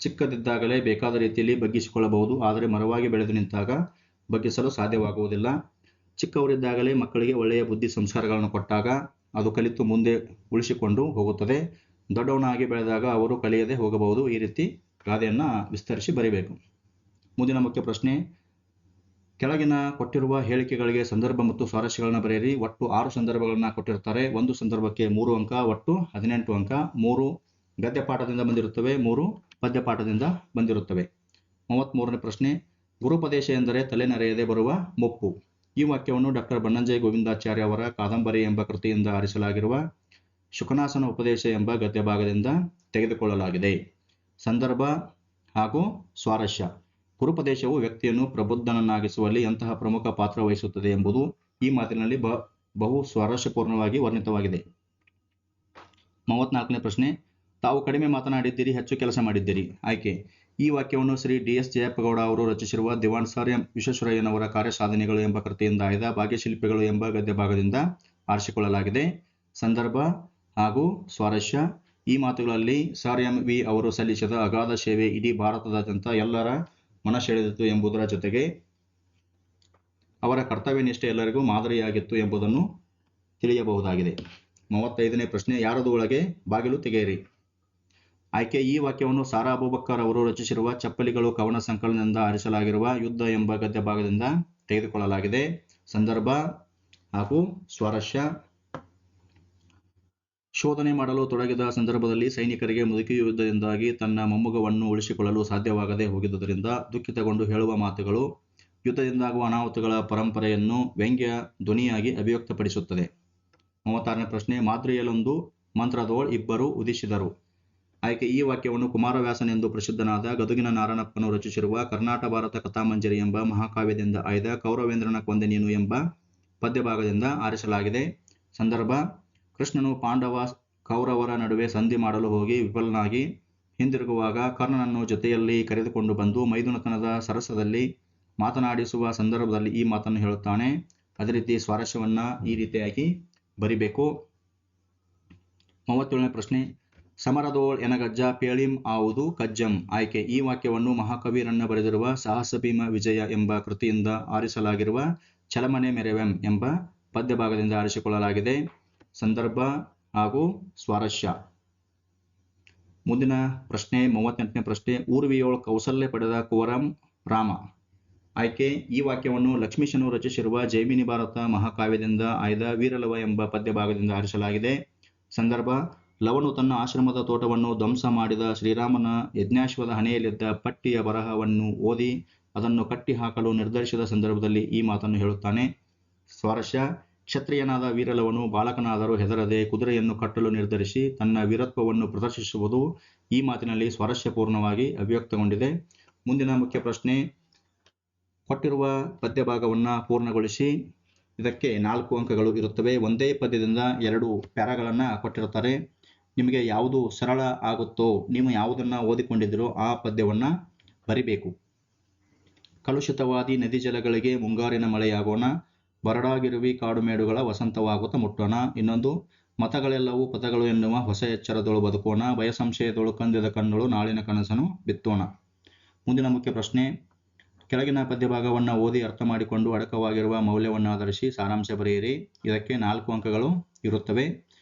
ಚಿಕ್ಕದಿದ್ದಾಗಲೇ ಬೇಕಾದ ರೀತಿಯಲ್ಲಿ ಬಗ್ಗಿಸಿಕೊಳ್ಳಬಹುದು, ಆದರೆ ಮರವಾಗಿ ಬೆಳೆದು ನಿಂತಾಗ ಬಗ್ಗಿಸಲು ಸಾಧ್ಯವಾಗುವುದಿಲ್ಲ. ಚಿಕ್ಕವರಿದ್ದಾಗಲೇ ಮಕ್ಕಳಿಗೆ ಒಳ್ಳೆಯ ಬುದ್ಧಿ ಸಂಸ್ಕಾರಗಳನ್ನು ಕೊಟ್ಟಾಗ ಅದು ಕಲಿತು ಮುಂದೆ ಉಳಿಸಿಕೊಂಡು ಹೋಗುತ್ತದೆ. ದೊಡ್ಡವನಾಗಿ ಬೆಳೆದಾಗ ಅವರು ಕಲಿಯದೆ ಹೋಗಬಹುದು. ಈ ರೀತಿ ಗಾದೆಯನ್ನು ವಿಸ್ತರಿಸಿ ಬರೀಬೇಕು. ಮುಂದಿನ ಮುಖ್ಯ ಪ್ರಶ್ನೆ, ಕೆಳಗಿನ ಕೊಟ್ಟಿರುವ ಹೇಳಿಕೆಗಳಿಗೆ ಸಂದರ್ಭ ಮತ್ತು ಸ್ವಾರಸ್ಯಗಳನ್ನು ಬರೆಯಿರಿ. ಒಟ್ಟು 6 ಸಂದರ್ಭಗಳನ್ನು ಕೊಟ್ಟಿರ್ತಾರೆ. ಒಂದು ಸಂದರ್ಭಕ್ಕೆ 3 ಅಂಕ, ಒಟ್ಟು 18 ಅಂಕ. 3 ಗದ್ಯ ಪಾಠದಿಂದ ಬಂದಿರುತ್ತವೆ, 3 ಪದ್ಯ ಪಾಠದಿಂದ ಬಂದಿರುತ್ತವೆ. 33ನೇ ಪ್ರಶ್ನೆ, ಗುರುಪದೇಶ ಎಂದರೆ ತಲೆನರೆಯದೆ ಬರುವ ಮುಪ್ಪು. ಈ ವಾಕ್ಯವನ್ನು ಡಾಕ್ಟರ್ ಬನ್ನಂಜೆ ಗೋವಿಂದಾಚಾರ್ಯ ಅವರ ಕಾದಂಬರಿ ಎಂಬ ಕೃತಿಯಿಂದ ಆರಿಸಲಾಗಿರುವ ಶುಕನಾಸನ ಉಪದೇಶ ಎಂಬ ಗದ್ಯ ಭಾಗದಿಂದ ತೆಗೆದುಕೊಳ್ಳಲಾಗಿದೆ. ಸಂದರ್ಭ ಹಾಗೂ ಸ್ವಾರಸ್ಯ. ಗುರುಪದೇಶವು ವ್ಯಕ್ತಿಯನ್ನು ಪ್ರಬುದ್ಧನನ್ನಾಗಿಸುವಲ್ಲಿ ಎಂತಹ ಪ್ರಮುಖ ಪಾತ್ರ ವಹಿಸುತ್ತದೆ ಎಂಬುದು ಈ ಮಾತಿನಲ್ಲಿ ಬಹು ಸ್ವಾರಸ್ಯಪೂರ್ಣವಾಗಿ ವರ್ಣಿತವಾಗಿದೆ. 34ನೇ ಪ್ರಶ್ನೆ, ತಾವು ಕಡಿಮೆ ಮಾತನಾಡಿದ್ದೀರಿ, ಹೆಚ್ಚು ಕೆಲಸ ಮಾಡಿದ್ದೀರಿ. ಆಯ್ಕೆ. ಈ ವಾಕ್ಯವನ್ನು ಶ್ರೀ ಡಿ.ಎಸ್. ಜಯಪ್ಪಗೌಡ ಅವರು ರಚಿಸಿರುವ ದಿವಾನ್ ಸರ್ ಎಂ ವಿಶ್ವೇಶ್ವರಯ್ಯನವರ ಕಾರ್ಯಸಾಧನೆಗಳು ಎಂಬ ಕೃತಿಯಿಂದ ಆಯ್ದ ಭಾಗ್ಯಶಿಲ್ಪಿಗಳು ಎಂಬ ಗದ್ಯ ಭಾಗದಿಂದ ಆರಿಸಿಕೊಳ್ಳಲಾಗಿದೆ. ಸಂದರ್ಭ ಹಾಗೂ ಸ್ವಾರಸ್ಯ. ಈ ಮಾತುಗಳಲ್ಲಿ ಸರ್ ಎಂ ವಿ ಅವರು ಸಲ್ಲಿಸಿದ ಅಗಾಧ ಸೇವೆ ಇಡೀ ಭಾರತದಾದ್ಯಂತ ಎಲ್ಲರ ಮನಸೆಳೆದಿತ್ತು ಎಂಬುದರ ಜೊತೆಗೆ ಅವರ ಕರ್ತವ್ಯ ನಿಷ್ಠೆ ಎಲ್ಲರಿಗೂ ಮಾದರಿಯಾಗಿತ್ತು ಎಂಬುದನ್ನು ತಿಳಿಯಬಹುದಾಗಿದೆ. 35ನೇ ಪ್ರಶ್ನೆ, ಯಾರದು ಒಳಗೆ ಬಾಗಿಲು ತೆಗೆಯಿರಿ. ಆಯ್ಕೆ. ಈ ವಾಕ್ಯವನ್ನು ಸಾರಾ ಅಬೂಬಕ್ಕರ್ ಅವರು ರಚಿಸಿರುವ ಚಪ್ಪಲಿಗಳು ಕವನ ಸಂಕಲನದಿಂದ ಆರಿಸಲಾಗಿರುವ ಯುದ್ಧ ಎಂಬ ಗದ್ಯ ಭಾಗದಿಂದ ತೆಗೆದುಕೊಳ್ಳಲಾಗಿದೆ. ಸಂದರ್ಭ ಹಾಗೂ ಸ್ವಾರಸ್ಯ. ಶೋಧನೆ ಮಾಡಲು ತೊಡಗಿದ ಸಂದರ್ಭದಲ್ಲಿ ಸೈನಿಕರಿಗೆ ಮುದುಕಿಯು ಯುದ್ಧದಿಂದಾಗಿ ತನ್ನ ಮೊಮ್ಮಗವನ್ನು ಉಳಿಸಿಕೊಳ್ಳಲು ಸಾಧ್ಯವಾಗದೆ ಹೋಗಿದ್ದುದರಿಂದ ದುಃಖಿತಗೊಂಡು ಹೇಳುವ ಮಾತುಗಳು ಯುದ್ಧದಿಂದಾಗುವ ಅನಾಹುತಗಳ ಪರಂಪರೆಯನ್ನು ವ್ಯಂಗ್ಯ ಧ್ವನಿಯಾಗಿ ಅಭಿವ್ಯಕ್ತಪಡಿಸುತ್ತದೆ. 36ನೇ ಪ್ರಶ್ನೆ, ಮಾದ್ರಿಯಲ್ಲೊಂದು ಮಂತ್ರದೋಳ್ ಇಬ್ಬರು ಉದಿಸಿದರು. ಆಯ್ಕೆ. ಈ ವಾಕ್ಯವನ್ನು ಕುಮಾರವ್ಯಾಸನೆಂದು ಪ್ರಸಿದ್ಧನಾದ ಗದುಗಿನ ನಾರಣಪ್ಪನು ರಚಿಸಿರುವ ಕರ್ನಾಟ ಭಾರತ ಕಥಾಮಂಜರಿ ಎಂಬ ಮಹಾಕಾವ್ಯದಿಂದ ಆಯ್ದ ಕೌರವೇಂದ್ರನ ಕೊಂದೆ ನೀನು ಎಂಬ ಪದ್ಯಭಾಗದಿಂದ ಆರಿಸಲಾಗಿದೆ. ಸಂದರ್ಭ, ಕೃಷ್ಣನು ಕೌರವರ ನಡುವೆ ಸಂಧಿ ಮಾಡಲು ಹೋಗಿ ವಿಫಲನಾಗಿ ಹಿಂದಿರುಗುವಾಗ ಕರ್ಣನನ್ನು ಜೊತೆಯಲ್ಲಿ ಕರೆದುಕೊಂಡು ಬಂದು ಮೈದುನತನದ ಸರಸದಲ್ಲಿ ಮಾತನಾಡಿಸುವ ಸಂದರ್ಭದಲ್ಲಿ ಈ ಮಾತನ್ನು ಹೇಳುತ್ತಾನೆ. ಅದೇ ರೀತಿ ಸ್ವಾರಸ್ಯವನ್ನ ಈ ರೀತಿಯಾಗಿ ಬರಿಬೇಕು. 37ನೇ ಪ್ರಶ್ನೆ, ಸಮರದೋಳ್ ಎನಗಜ್ಜ ಪೇಳಿಂ ಆವುದು ಕಜ್ಜಂ. ಆಯ್ಕೆ. ಈ ವಾಕ್ಯವನ್ನು ಮಹಾಕವಿ ರನ್ನ ಬರೆದಿರುವ ಸಾಹಸ ಭೀಮ ವಿಜಯ ಎಂಬ ಕೃತಿಯಿಂದ ಆರಿಸಲಾಗಿರುವ ಚಲಮನೆ ಮೆರೆವೆಂ ಎಂಬ ಪದ್ಯ ಭಾಗದಿಂದ ಆರಿಸಿಕೊಳ್ಳಲಾಗಿದೆ. ಸಂದರ್ಭ ಹಾಗೂ ಸ್ವಾರಸ್ಯ. ಮುಂದಿನ ಪ್ರಶ್ನೆ 38ನೇ ಪ್ರಶ್ನೆ, ಊರ್ವಿಯೋಳ್ ಕೌಸಲ್ಯ ಪಡೆದ ಕುವರಂ ರಾಮ. ಆಯ್ಕೆ. ಈ ವಾಕ್ಯವನ್ನು ಲಕ್ಷ್ಮೀಶನು ರಚಿಸಿರುವ ಜೈಮಿನಿ ಭಾರತ ಮಹಾಕಾವ್ಯದಿಂದ ಆಯ್ದ ವೀರಲವ ಎಂಬ ಪದ್ಯ ಭಾಗದಿಂದ ಆರಿಸಲಾಗಿದೆ. ಸಂದರ್ಭ, ಲವನು ತನ್ನ ಆಶ್ರಮದ ತೋಟವನ್ನು ಧ್ವಂಸ ಮಾಡಿದ ಶ್ರೀರಾಮನ ಯಜ್ಞಾಶ್ವದ ಹಣೆಯಲ್ಲಿದ್ದ ಪಟ್ಟಿಯ ಬರಹವನ್ನು ಓದಿ ಅದನ್ನು ಕಟ್ಟಿ ಹಾಕಲು ನಿರ್ಧರಿಸಿದ ಸಂದರ್ಭದಲ್ಲಿ ಈ ಮಾತನ್ನು ಹೇಳುತ್ತಾನೆ. ಸ್ವಾರಸ್ಯ. ಕ್ಷತ್ರಿಯನಾದ ವೀರಲವನು ಬಾಲಕನಾದರೂ ಹೆದರದೆ ಕುದುರೆಯನ್ನು ಕಟ್ಟಲು ನಿರ್ಧರಿಸಿ ತನ್ನ ವೀರತ್ವವನ್ನು ಪ್ರದರ್ಶಿಸುವುದು ಈ ಮಾತಿನಲ್ಲಿ ಸ್ವಾರಸ್ಯಪೂರ್ಣವಾಗಿ ಅಭಿವ್ಯಕ್ತಗೊಂಡಿದೆ. ಮುಂದಿನ ಮುಖ್ಯ ಪ್ರಶ್ನೆ, ಕೊಟ್ಟಿರುವ ಪದ್ಯ ಭಾಗವನ್ನು ಪೂರ್ಣಗೊಳಿಸಿ. ಇದಕ್ಕೆ 4 ಅಂಕಗಳು ಇರುತ್ತವೆ. ಒಂದೇ ಪದ್ಯದಿಂದ 2 ಪ್ಯಾರಾಗಳನ್ನು ಕೊಟ್ಟಿರ್ತಾರೆ. ನಿಮಗೆ ಯಾವುದು ಸರಳ ಆಗುತ್ತೋ, ನೀವು ಯಾವುದನ್ನು ಓದಿಕೊಂಡಿದ್ದೀರೋ ಆ ಪದ್ಯವನ್ನು ಬರಿಬೇಕು. ಕಲುಷಿತವಾದಿ ನದಿ ಜಲಗಳಿಗೆ ಮುಂಗಾರಿನ ಮಳೆಯಾಗೋಣ, ಬರಡಾಗಿರುವಿ ಕಾಡುಮೇಡುಗಳ ವಸಂತವಾಗುತ್ತ ಮುಟ್ಟೋಣ. ಇನ್ನೊಂದು, ಮತಗಳೆಲ್ಲವೂ ಪದಗಳು ಎನ್ನುವ ಹೊಸ ಎಚ್ಚರದೊಳು ಬದುಕೋಣ, ಭಯಸಂಶಯದೊಳು ಕಂದಿದ ಕಣ್ಣುಳು ನಾಳಿನ ಕನಸನ್ನು ಬಿತ್ತೋಣ. ಮುಂದಿನ ಮುಖ್ಯ ಪ್ರಶ್ನೆ, ಕೆಳಗಿನ ಪದ್ಯಭಾಗವನ್ನು ಓದಿ ಅರ್ಥ ಮಾಡಿಕೊಂಡು ಅಡಕವಾಗಿರುವ ಮೌಲ್ಯವನ್ನಾಧರಿಸಿ ಸಾರಾಂಶ ಬರೆಯಿರಿ. ಇದಕ್ಕೆ 4 ಅಂಕಗಳು ಇರುತ್ತವೆ.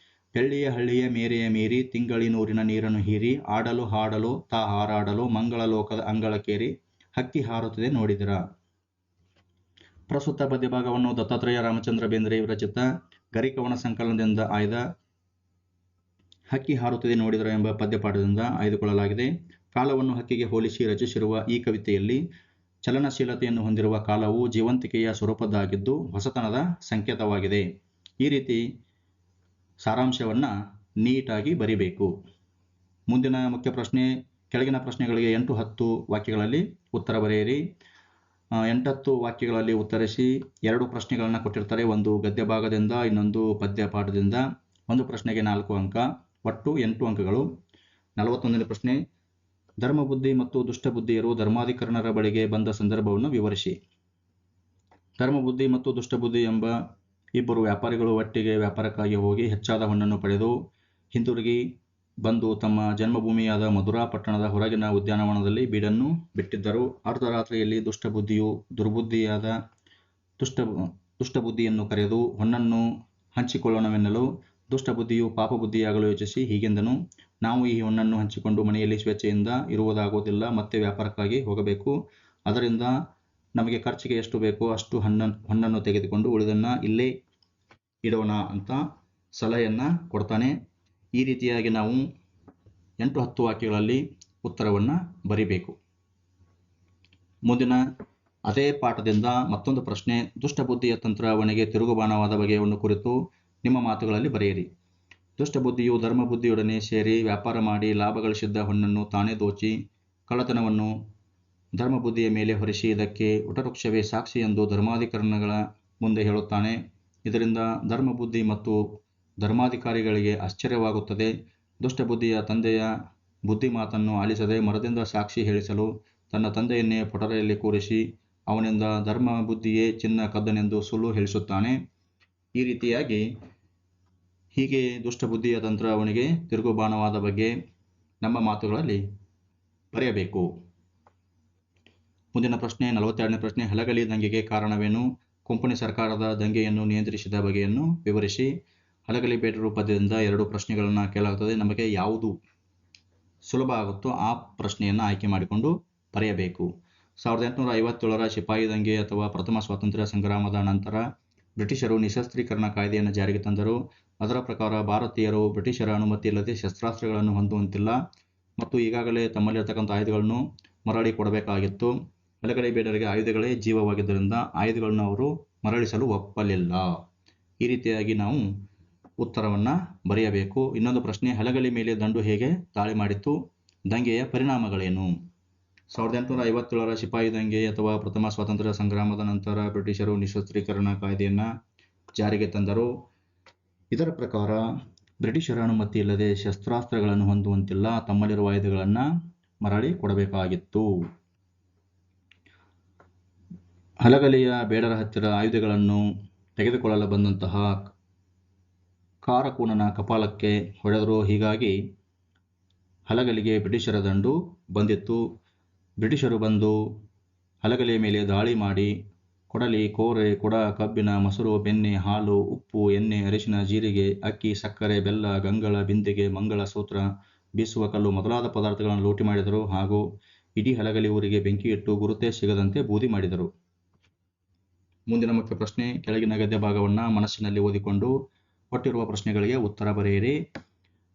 ಬೆಳ್ಳಿಯ ಹಳ್ಳಿಯ ಮೇರೆಯ ಮೀರಿ ತಿಂಗಳಿನೂರಿನ ನೀರನ್ನು ಹೀರಿ ಆಡಲು ಹಾಡಲು ತಾ ಹಾರಾಡಲು ಮಂಗಳ ಲೋಕದ ಅಂಗಳಕ್ಕೇರಿ ಹಕ್ಕಿ ಹಾರುತ್ತದೆ ನೋಡಿದಿರ. ಪ್ರಸ್ತುತ ಪದ್ಯಭಾಗವನ್ನು ದತ್ತಾತ್ರೇಯ ರಾಮಚಂದ್ರ ಬೇಂದ್ರೆ ವಿರಚಿತ ಗರಿಕವನ ಸಂಕಲನದಿಂದ ಆಯ್ದ ಹಕ್ಕಿ ಹಾರುತ್ತದೆ ನೋಡಿದರ ಎಂಬ ಪದ್ಯಪಾಠದಿಂದ ಆಯ್ದುಕೊಳ್ಳಲಾಗಿದೆ. ಕಾಲವನ್ನು ಹಕ್ಕಿಗೆ ಹೋಲಿಸಿ ರಚಿಸಿರುವ ಈ ಕವಿತೆಯಲ್ಲಿ ಚಲನಶೀಲತೆಯನ್ನು ಹೊಂದಿರುವ ಕಾಲವು ಜೀವಂತಿಕೆಯ ಸ್ವರೂಪದ್ದಾಗಿದ್ದು ಹೊಸತನದ ಸಂಕೇತವಾಗಿದೆ. ಈ ರೀತಿ ಸಾರಾಂಶವನ್ನು ನೀಟಾಗಿ ಬರಿಬೇಕು. ಮುಂದಿನ ಮುಖ್ಯ ಪ್ರಶ್ನೆ, ಕೆಳಗಿನ ಪ್ರಶ್ನೆಗಳಿಗೆ 8-10 ವಾಕ್ಯಗಳಲ್ಲಿ ಉತ್ತರ ಬರೆಯಿರಿ. 8-10 ವಾಕ್ಯಗಳಲ್ಲಿ ಉತ್ತರಿಸಿ 2 ಪ್ರಶ್ನೆಗಳನ್ನು ಕೊಟ್ಟಿರ್ತಾರೆ. ಒಂದು ಗದ್ಯ ಭಾಗದಿಂದ, ಇನ್ನೊಂದು ಪದ್ಯ ಪಾಠದಿಂದ. ಒಂದು ಪ್ರಶ್ನೆಗೆ 4 ಅಂಕ, ಒಟ್ಟು 8 ಅಂಕಗಳು. 41ನೇ ಪ್ರಶ್ನೆ, ಧರ್ಮಬುದ್ಧಿ ಮತ್ತು ದುಷ್ಟಬುದ್ಧಿಯರು ಧರ್ಮಾಧಿಕರಣರ ಬಳಿಗೆ ಬಂದ ಸಂದರ್ಭವನ್ನು ವಿವರಿಸಿ. ಧರ್ಮಬುದ್ಧಿ ಮತ್ತು ದುಷ್ಟಬುದ್ಧಿ ಎಂಬ 2 ವ್ಯಾಪಾರಿಗಳು ಒಟ್ಟಿಗೆ ವ್ಯಾಪಾರಕ್ಕಾಗಿ ಹೋಗಿ ಹೆಚ್ಚಾದ ಹೊನ್ನನ್ನು ಪಡೆದು ಹಿಂದಿರುಗಿ ಬಂದು ತಮ್ಮ ಜನ್ಮಭೂಮಿಯಾದ ಮಧುರಾ ಪಟ್ಟಣದ ಹೊರಗಿನ ಉದ್ಯಾನವನದಲ್ಲಿ ಬೀಡನ್ನು ಬಿಟ್ಟಿದ್ದರು. ಅರ್ಧರಾತ್ರಿಯಲ್ಲಿ ದುರ್ಬುದ್ಧಿಯಾದ ದುಷ್ಟಬುದ್ಧಿಯನ್ನು ಕರೆದು ಹೊನ್ನನ್ನು ಹಂಚಿಕೊಳ್ಳೋಣವೆನ್ನಲು ದುಷ್ಟಬುದ್ಧಿಯು ಪಾಪಬುದ್ಧಿಯಾಗಲು ಯೋಚಿಸಿ ಹೀಗೆಂದನು, ನಾವು ಈ ಹೊನ್ನನ್ನು ಹಂಚಿಕೊಂಡು ಮನೆಯಲ್ಲಿ ಸ್ವೇಚ್ಛೆಯಿಂದ ಇರುವುದಾಗುವುದಿಲ್ಲ, ಮತ್ತೆ ವ್ಯಾಪಾರಕ್ಕಾಗಿ ಹೋಗಬೇಕು. ಅದರಿಂದ ನಮಗೆ ಖರ್ಚಿಗೆ ಎಷ್ಟು ಬೇಕೋ ಅಷ್ಟು ಹೊನ್ನನ್ನು ತೆಗೆದುಕೊಂಡು ಉಳಿದನ್ನು ಇಲ್ಲೇ ಇಡೋಣ ಅಂತ ಸಲಹೆಯನ್ನು ಕೊಡ್ತಾನೆ. ಈ ರೀತಿಯಾಗಿ ನಾವು 8-10 ವಾಕ್ಯಗಳಲ್ಲಿ ಉತ್ತರವನ್ನು ಬರಿಬೇಕು. ಮುಂದಿನ ಅದೇ ಪಾಠದಿಂದ ಮತ್ತೊಂದು ಪ್ರಶ್ನೆ, ದುಷ್ಟಬುದ್ಧಿಯ ತಂತ್ರವಣೆಗೆ ತಿರುಗುಬಾಣವಾದ ಬಗೆಯನ್ನು ಕುರಿತು ನಿಮ್ಮ ಮಾತುಗಳಲ್ಲಿ ಬರೆಯಿರಿ. ದುಷ್ಟಬುದ್ಧಿಯು ಧರ್ಮಬುದ್ಧಿಯೊಡನೆ ಸೇರಿ ವ್ಯಾಪಾರ ಮಾಡಿ ಲಾಭ ಗಳಿಸಿದ್ದ ಹೊನ್ನನ್ನು ತಾನೇ ದೋಚಿ ಕಳ್ಳತನವನ್ನು ಧರ್ಮಬುದ್ಧಿಯ ಮೇಲೆ ಹೊರಿಸಿ ಇದಕ್ಕೆ ವಟವೃಕ್ಷವೇ ಸಾಕ್ಷಿ ಎಂದು ಧರ್ಮಾಧಿಕರಣಗಳ ಮುಂದೆ ಹೇಳುತ್ತಾನೆ. ಇದರಿಂದ ಧರ್ಮಬುದ್ಧಿ ಮತ್ತು ಧರ್ಮಾಧಿಕಾರಿಗಳಿಗೆ ಆಶ್ಚರ್ಯವಾಗುತ್ತದೆ. ದುಷ್ಟಬುದ್ಧಿಯ ತಂದೆಯ ಬುದ್ಧಿ ಮಾತನ್ನು ಆಲಿಸದೆ ಮರದಿಂದ ಸಾಕ್ಷಿ ಹೇಳಿಸಲು ತನ್ನ ತಂದೆಯನ್ನೇ ಪೊಟರೆಯಲ್ಲಿ ಕೂರಿಸಿ ಅವನಿಂದ ಧರ್ಮಬುದ್ಧಿಯೇ ಚಿನ್ನ ಕದ್ದನೆಂದು ಸುಳ್ಳು ಹೇಳಿಸುತ್ತಾನೆ. ಈ ರೀತಿಯಾಗಿ ಹೀಗೆ ದುಷ್ಟಬುದ್ಧಿಯ ತಂತ್ರ ಅವನಿಗೆ ತಿರುಗುಬಾಣವಾದ ಬಗ್ಗೆ ನಮ್ಮ ಮಾತುಗಳಲ್ಲಿ ಬರೆಯಬೇಕು. ಮುಂದಿನ ಪ್ರಶ್ನೆ 42ನೇ ಪ್ರಶ್ನೆ, ಹಲಗಲಿ ದಂಗೆಗೆ ಕಾರಣವೇನು? ಕೊಂಕಣಿ ಸರ್ಕಾರದ ದಂಗೆಯನ್ನು ನಿಯಂತ್ರಿಸಿದ ಬಗೆಯನ್ನು ವಿವರಿಸಿ. ಹಲಗಲಿ ಬೇಡರು ಪದ್ಯದಿಂದ 2 ಪ್ರಶ್ನೆಗಳನ್ನು ಕೇಳಲಾಗುತ್ತದೆ. ನಮಗೆ ಯಾವುದು ಸುಲಭ ಆಗುತ್ತೋ ಆ ಪ್ರಶ್ನೆಯನ್ನು ಆಯ್ಕೆ ಮಾಡಿಕೊಂಡು ಬರೆಯಬೇಕು. 1857ರ ಸಿಪಾಯಿ ದಂಗೆ ಅಥವಾ ಪ್ರಥಮ ಸ್ವಾತಂತ್ರ್ಯ ಸಂಗ್ರಾಮದ ನಂತರ ಬ್ರಿಟಿಷರು ನಿಶಸ್ತ್ರೀಕರಣ ಕಾಯ್ದೆಯನ್ನು ಜಾರಿಗೆ ತಂದರು. ಅದರ ಪ್ರಕಾರ ಭಾರತೀಯರು ಬ್ರಿಟಿಷರ ಅನುಮತಿ ಇಲ್ಲದೆ ಶಸ್ತ್ರಾಸ್ತ್ರಗಳನ್ನು ಹೊಂದುವಂತಿಲ್ಲ ಮತ್ತು ಈಗಾಗಲೇ ತಮ್ಮಲ್ಲಿರತಕ್ಕಂಥ ಆಯುಧಗಳನ್ನು ಮರಳಿ ಕೊಡಬೇಕಾಗಿತ್ತು. ಹಲಗಲಿ ಬೇಡರಿಗೆ ಆಯುಧಗಳೇ ಜೀವವಾಗಿದ್ದರಿಂದ ಆಯುಧಗಳನ್ನು ಅವರು ಮರಳಿಸಲು ಒಪ್ಪಲಿಲ್ಲ. ಈ ರೀತಿಯಾಗಿ ನಾವು ಉತ್ತರವನ್ನು ಬರೆಯಬೇಕು. ಇನ್ನೊಂದು ಪ್ರಶ್ನೆ, ಹಲಗಲಿ ಮೇಲೆ ದಂಡು ಹೇಗೆ ದಾಳಿ ಮಾಡಿತ್ತು? ದಂಗೆಯ ಪರಿಣಾಮಗಳೇನು? 1857ರ ಸಿಪಾಯಿ ದಂಗೆ ಅಥವಾ ಪ್ರಥಮ ಸ್ವಾತಂತ್ರ್ಯ ಸಂಗ್ರಾಮದ ನಂತರ ಬ್ರಿಟಿಷರು ನಿಶಸ್ತ್ರೀಕರಣ ಕಾಯ್ದೆಯನ್ನು ಜಾರಿಗೆ ತಂದರು. ಇದರ ಪ್ರಕಾರ ಬ್ರಿಟಿಷರ ಅನುಮತಿ ಇಲ್ಲದೆ ಶಸ್ತ್ರಾಸ್ತ್ರಗಳನ್ನು ಹೊಂದುವಂತಿಲ್ಲ, ತಮ್ಮಲ್ಲಿರುವ ಆಯುಧಗಳನ್ನು ಮರಳಿ ಕೊಡಬೇಕಾಗಿತ್ತು. ಹಲಗಲಿಯ ಬೇಡರ ಹತ್ತಿರ ಆಯುಧಗಳನ್ನು ತೆಗೆದುಕೊಳ್ಳಲು ಬಂದಂತಹ ಕಾರಕೂನನ ಕಪಾಲಕ್ಕೆ ಹೊಡೆದರು. ಹೀಗಾಗಿ ಹಲಗಲಿಗೆ ಬ್ರಿಟಿಷರ ದಂಡು ಬಂದಿತ್ತು. ಬ್ರಿಟಿಷರು ಬಂದು ಹಲಗಲಿಯ ಮೇಲೆ ದಾಳಿ ಮಾಡಿ ಕೊಡಲಿ, ಕೋರೆ, ಕೊಡ, ಕಬ್ಬಿಣ, ಮೊಸರು, ಬೆಣ್ಣೆ, ಹಾಲು, ಉಪ್ಪು, ಎಣ್ಣೆ, ಅರಿಶಿನ, ಜೀರಿಗೆ, ಅಕ್ಕಿ, ಸಕ್ಕರೆ, ಬೆಲ್ಲ, ಗಂಗಳ, ಬಿಂದಿಗೆ, ಮಂಗಳ ಸೂತ್ರ, ಬೀಸುವ ಕಲ್ಲು ಮೊದಲಾದ ಪದಾರ್ಥಗಳನ್ನು ಲೂಟಿ ಮಾಡಿದರು ಹಾಗೂ ಇಡೀ ಹಲಗಲಿ ಊರಿಗೆ ಬೆಂಕಿ ಇಟ್ಟು ಗುರುತೇ ಸಿಗದಂತೆ ಬೂದಿ ಮಾಡಿದರು. ಮುಂದಿನ ಮುಖ್ಯ ಪ್ರಶ್ನೆ, ಕೆಳಗಿನ ಗದ್ಯ ಭಾಗವನ್ನು ಮನಸ್ಸಿನಲ್ಲಿ ಓದಿಕೊಂಡು ಕೊಟ್ಟಿರುವ ಪ್ರಶ್ನೆಗಳಿಗೆ ಉತ್ತರ ಬರೆಯಿರಿ.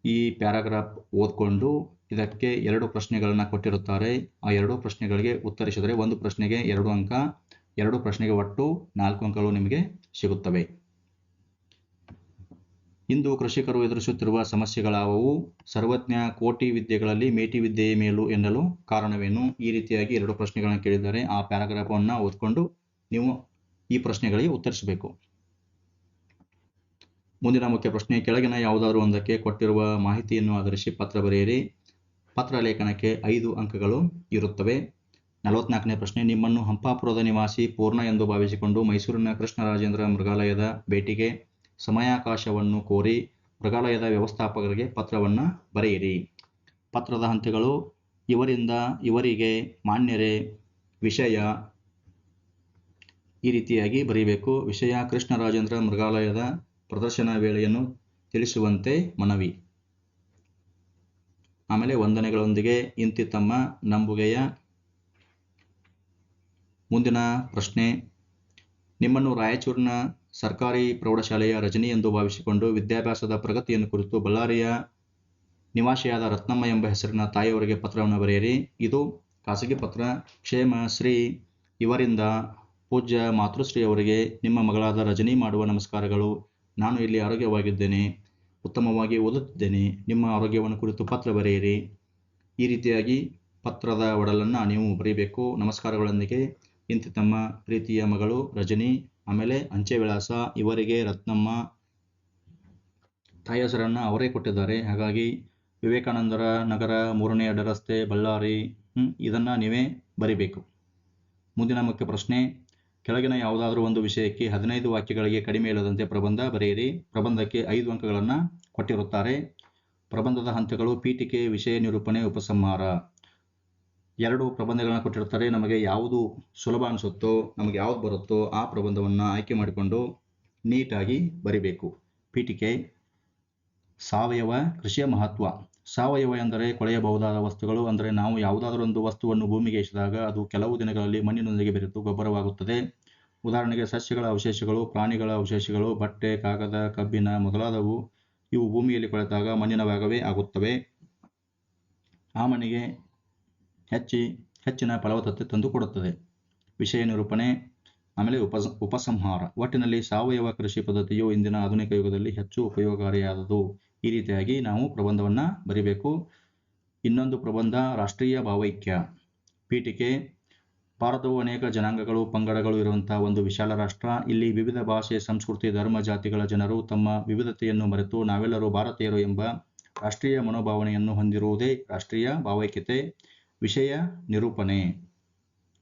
ಈ ಪ್ಯಾರಾಗ್ರಾಫ್ ಓದ್ಕೊಂಡು ಇದಕ್ಕೆ 2 ಪ್ರಶ್ನೆಗಳನ್ನು ಕೊಟ್ಟಿರುತ್ತಾರೆ. ಆ 2 ಪ್ರಶ್ನೆಗಳಿಗೆ ಉತ್ತರಿಸಿದರೆ 1 ಪ್ರಶ್ನೆಗೆ 2 ಅಂಕ, 2 ಪ್ರಶ್ನೆಗೆ ಒಟ್ಟು 4 ಅಂಕಗಳು ನಿಮಗೆ ಸಿಗುತ್ತವೆ. ಇಂದು ಕೃಷಿಕರು ಎದುರಿಸುತ್ತಿರುವ ಸಮಸ್ಯೆಗಳಾವುವು? ಸರ್ವಜ್ಞ ಕೋಟಿ ವಿದ್ಯೆಗಳಲ್ಲಿ ಮೇಟಿ ವಿದ್ಯೆಯೇ ಮೇಲು ಎನ್ನಲು ಕಾರಣವೇನು? ಈ ರೀತಿಯಾಗಿ 2 ಪ್ರಶ್ನೆಗಳನ್ನು ಕೇಳಿದ್ದಾರೆ. ಆ ಪ್ಯಾರಾಗ್ರಾಫನ್ನು ಓದ್ಕೊಂಡು ನೀವು ಈ ಪ್ರಶ್ನೆಗಳಿಗೆ ಉತ್ತರಿಸಬೇಕು. ಮುಂದಿನ ಮುಖ್ಯ ಪ್ರಶ್ನೆ, ಕೆಳಗಿನ ಯಾವುದಾದರೂ ಒಂದಕ್ಕೆ ಕೊಟ್ಟಿರುವ ಮಾಹಿತಿಯನ್ನು ಆಧರಿಸಿ ಪತ್ರ ಬರೆಯಿರಿ. ಪತ್ರ ಲೇಖನಕ್ಕೆ 5 ಅಂಕಗಳು ಇರುತ್ತವೆ. 44ನೇ ಪ್ರಶ್ನೆ, ನಿಮ್ಮನ್ನು ಹಂಪಾಪುರದ ನಿವಾಸಿ ಪೂರ್ಣ ಎಂದು ಭಾವಿಸಿಕೊಂಡು ಮೈಸೂರಿನ ಕೃಷ್ಣರಾಜೇಂದ್ರ ಮೃಗಾಲಯದ ಭೇಟಿಗೆ ಸಮಯಾವಕಾಶವನ್ನು ಕೋರಿ ಮೃಗಾಲಯದ ವ್ಯವಸ್ಥಾಪಕರಿಗೆ ಪತ್ರವನ್ನು ಬರೆಯಿರಿ. ಪತ್ರದ ಹಂತಗಳು ಇವರಿಂದ, ಇವರಿಗೆ, ಮಾನ್ಯರೇ, ವಿಷಯ, ಈ ರೀತಿಯಾಗಿ ಬರೀಬೇಕು. ವಿಷಯ, ಕೃಷ್ಣರಾಜೇಂದ್ರ ಮೃಗಾಲಯದ ಪ್ರದರ್ಶನ ವೇಳೆಯನ್ನು ತಿಳಿಸುವಂತೆ ಮನವಿ. ಆಮೇಲೆ ವಂದನೆಗಳೊಂದಿಗೆ ಇಂತಿ ತಮ್ಮ ನಂಬುಗೆಯ. ಮುಂದಿನ ಪ್ರಶ್ನೆ, ನಿಮ್ಮನ್ನು ರಾಯಚೂರಿನ ಸರ್ಕಾರಿ ಪ್ರೌಢಶಾಲೆಯ ರಜನಿ ಎಂದು ಭಾವಿಸಿಕೊಂಡು ವಿದ್ಯಾಭ್ಯಾಸದ ಪ್ರಗತಿಯನ್ನು ಕುರಿತು ಬಳ್ಳಾರಿಯ ನಿವಾಸಿಯಾದ ರತ್ನಮ್ಮ ಎಂಬ ಹೆಸರಿನ ತಾಯಿಯವರಿಗೆ ಪತ್ರವನ್ನು ಬರೆಯಿರಿ. ಇದು ಖಾಸಗಿ ಪತ್ರ. ಕ್ಷೇಮ ಶ್ರೀ ಇವರಿಂದ ಪೂಜ್ಯ ಮಾತೃಶ್ರೀ ಅವರಿಗೆ ನಿಮ್ಮ ಮಗಳಾದ ರಜನಿ ಮಾಡುವ ನಮಸ್ಕಾರಗಳು. ನಾನು ಇಲ್ಲಿ ಆರೋಗ್ಯವಾಗಿದ್ದೇನೆ, ಉತ್ತಮವಾಗಿ ಓದುತ್ತಿದ್ದೇನೆ. ನಿಮ್ಮ ಆರೋಗ್ಯವನ್ನು ಕುರಿತು ಪತ್ರ ಬರೆಯಿರಿ. ಈ ರೀತಿಯಾಗಿ ಪತ್ರದ ಒಡಲನ್ನು ನೀವು ಬರೀಬೇಕು. ನಮಸ್ಕಾರಗಳೊಂದಿಗೆ ಇಂತಿ ತಮ್ಮ ಪ್ರೀತಿಯ ಮಗಳು ರಜನಿ. ಆಮೇಲೆ ಅಂಚೆ ವಿಳಾಸ ಇವರಿಗೆ ರತ್ನಮ್ಮ, ತಾಯಿ ಹೆಸರನ್ನು ಅವರೇ ಕೊಟ್ಟಿದ್ದಾರೆ. ಹಾಗಾಗಿ ವಿವೇಕಾನಂದರ ನಗರ, 3ನೇ ಅಡ್ಡ ರಸ್ತೆ, ಬಳ್ಳಾರಿ. ಇದನ್ನು ನೀವೇ ಬರಿಬೇಕು. ಮುಂದಿನ ಮುಖ್ಯ ಪ್ರಶ್ನೆ, ಕೆಳಗಿನ ಯಾವುದಾದ್ರೂ ಒಂದು ವಿಷಯಕ್ಕೆ 15 ವಾಕ್ಯಗಳಿಗೆ ಕಡಿಮೆ ಇಲ್ಲದಂತೆ ಪ್ರಬಂಧ ಬರೆಯಿರಿ. ಪ್ರಬಂಧಕ್ಕೆ 5 ಅಂಕಗಳನ್ನು ಕೊಟ್ಟಿರುತ್ತಾರೆ. ಪ್ರಬಂಧದ ಹಂತಗಳು: ಪೀಠಿಕೆ, ವಿಷಯ ನಿರೂಪಣೆ, ಉಪಸಂಹಾರ. 2 ಪ್ರಬಂಧಗಳನ್ನ ಕೊಟ್ಟಿರ್ತಾರೆ. ನಮಗೆ ಯಾವುದು ಸುಲಭ ಅನಿಸುತ್ತೋ, ನಮಗೆ ಯಾವ್ದು ಬರುತ್ತೋ ಆ ಪ್ರಬಂಧವನ್ನು ಆಯ್ಕೆ ಮಾಡಿಕೊಂಡು ನೀಟಾಗಿ ಬರಿಬೇಕು. ಪೀಠಿಕೆ: ಸಾವಯವ ಕೃಷಿಯ ಮಹತ್ವ. ಸಾವಯವ ಎಂದರೆ ಕೊಳೆಯಬಹುದಾದ ವಸ್ತುಗಳು. ಅಂದರೆ ನಾವು ಯಾವುದಾದರೊಂದು ವಸ್ತುವನ್ನು ಭೂಮಿಗೆ ಎಸೆದಾಗ ಅದು ಕೆಲವು ದಿನಗಳಲ್ಲಿ ಮಣ್ಣಿನೊಂದಿಗೆ ಬೆರೆತು ಗೊಬ್ಬರವಾಗುತ್ತದೆ. ಉದಾಹರಣೆಗೆ ಸಸ್ಯಗಳ ಅವಶೇಷಗಳು, ಪ್ರಾಣಿಗಳ ಅವಶೇಷಗಳು, ಬಟ್ಟೆ, ಕಾಗದ, ಕಬ್ಬಿಣ ಮೊದಲಾದವು ಇವು ಭೂಮಿಯಲ್ಲಿ ಕೊಳೆತಾಗ ಮಣ್ಣಿನ ಭಾಗವೇ ಆಗುತ್ತವೆ. ಆ ಮಣ್ಣಿಗೆ ಹೆಚ್ಚಿನ ಫಲವತ್ತತೆ ತಂದು ಕೊಡುತ್ತದೆ. ವಿಷಯ ನಿರೂಪಣೆ, ಆಮೇಲೆ ಉಪಸಂಹಾರ. ಒಟ್ಟಿನಲ್ಲಿ ಸಾವಯವ ಕೃಷಿ ಪದ್ಧತಿಯು ಇಂದಿನ ಆಧುನಿಕ ಯುಗದಲ್ಲಿ ಹೆಚ್ಚು ಉಪಯೋಗಕಾರಿಯಾದದು. ಈ ರೀತಿಯಾಗಿ ನಾವು ಪ್ರಬಂಧವನ್ನು ಬರಿಬೇಕು. ಇನ್ನೊಂದು ಪ್ರಬಂಧ ರಾಷ್ಟ್ರೀಯ ಭಾವೈಕ್ಯ. ಪೀಠಿಕೆ: ಭಾರತವು ಅನೇಕ ಜನಾಂಗಗಳು, ಪಂಗಡಗಳು ಇರುವಂತಹ ಒಂದು ವಿಶಾಲ ರಾಷ್ಟ್ರ. ಇಲ್ಲಿ ವಿವಿಧ ಭಾಷೆ, ಸಂಸ್ಕೃತಿ, ಧರ್ಮ, ಜಾತಿಗಳ ಜನರು ತಮ್ಮ ವಿವಿಧತೆಯನ್ನು ಮರೆತು ನಾವೆಲ್ಲರೂ ಭಾರತೀಯರು ಎಂಬ ರಾಷ್ಟ್ರೀಯ ಮನೋಭಾವನೆಯನ್ನು ಹೊಂದಿರುವುದೇ ರಾಷ್ಟ್ರೀಯ ಭಾವೈಕ್ಯತೆ. ವಿಷಯ ನಿರೂಪಣೆ: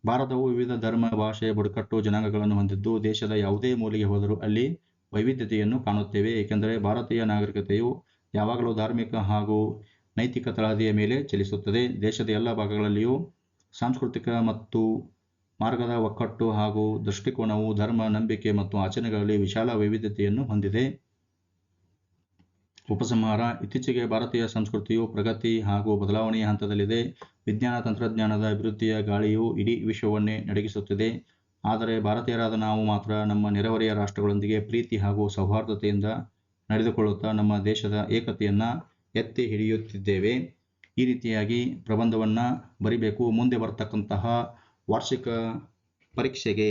ಭಾರತವು ವಿವಿಧ ಧರ್ಮ, ಭಾಷೆ, ಬುಡಕಟ್ಟು ಜನಾಂಗಗಳನ್ನು ಹೊಂದಿದ್ದು ದೇಶದ ಯಾವುದೇ ಮೂಲೆಗೆ ಹೋದರೂ ಅಲ್ಲಿ ವೈವಿಧ್ಯತೆಯನ್ನು ಕಾಣುತ್ತೇವೆ. ಏಕೆಂದರೆ ಭಾರತೀಯ ನಾಗರಿಕತೆಯು ಯಾವಾಗಲೂ ಧಾರ್ಮಿಕ ಹಾಗೂ ನೈತಿಕ ತಳಹದಿಯ ಮೇಲೆ ಚಲಿಸುತ್ತದೆ. ದೇಶದ ಎಲ್ಲ ಭಾಗಗಳಲ್ಲಿಯೂ ಸಾಂಸ್ಕೃತಿಕ ಮತ್ತು ಮಾರ್ಗದ ಒಕ್ಕಟ್ಟು ಹಾಗೂ ದೃಷ್ಟಿಕೋನವು ಧರ್ಮ, ನಂಬಿಕೆ ಮತ್ತು ಆಚರಣೆಗಳಲ್ಲಿ ವಿಶಾಲ ವೈವಿಧ್ಯತೆಯನ್ನು ಹೊಂದಿದೆ. ಉಪಸಂಹಾರ: ಇತ್ತೀಚೆಗೆ ಭಾರತೀಯ ಸಂಸ್ಕೃತಿಯು ಪ್ರಗತಿ ಹಾಗೂ ಬದಲಾವಣೆಯ ಹಂತದಲ್ಲಿದೆ. ವಿಜ್ಞಾನ ತಂತ್ರಜ್ಞಾನದ ಅಭಿವೃದ್ಧಿಯ ಗಾಳಿಯು ಇಡೀ ವಿಶ್ವವನ್ನೇ ನಡುಗಿಸುತ್ತಿದೆ. ಆದರೆ ಭಾರತೀಯರಾದ ನಾವು ಮಾತ್ರ ನಮ್ಮ ನೆರೆಹೊರೆಯ ರಾಷ್ಟ್ರಗಳೊಂದಿಗೆ ಪ್ರೀತಿ ಹಾಗೂ ಸೌಹಾರ್ದತೆಯಿಂದ ನಡೆದುಕೊಳ್ಳುತ್ತಾ ನಮ್ಮ ದೇಶದ ಏಕತೆಯನ್ನು ಎತ್ತಿ ಹಿಡಿಯುತ್ತಿದ್ದೇವೆ. ಈ ರೀತಿಯಾಗಿ ಪ್ರಬಂಧವನ್ನು ಬರಿಬೇಕು. ಮುಂದೆ ಬರ್ತಕ್ಕಂತಹ ವಾರ್ಷಿಕ ಪರೀಕ್ಷೆಗೆ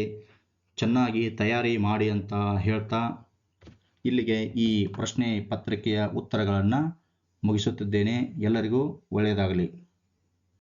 ಚೆನ್ನಾಗಿ ತಯಾರಿ ಮಾಡಿ ಅಂತ ಹೇಳ್ತಾ ಇಲ್ಲಿಗೆ ಈ ಪ್ರಶ್ನೆ ಪತ್ರಿಕೆಯ ಉತ್ತರಗಳನ್ನು ಮುಗಿಸುತ್ತಿದ್ದೇನೆ. ಎಲ್ಲರಿಗೂ ಒಳ್ಳೆಯದಾಗಲಿ.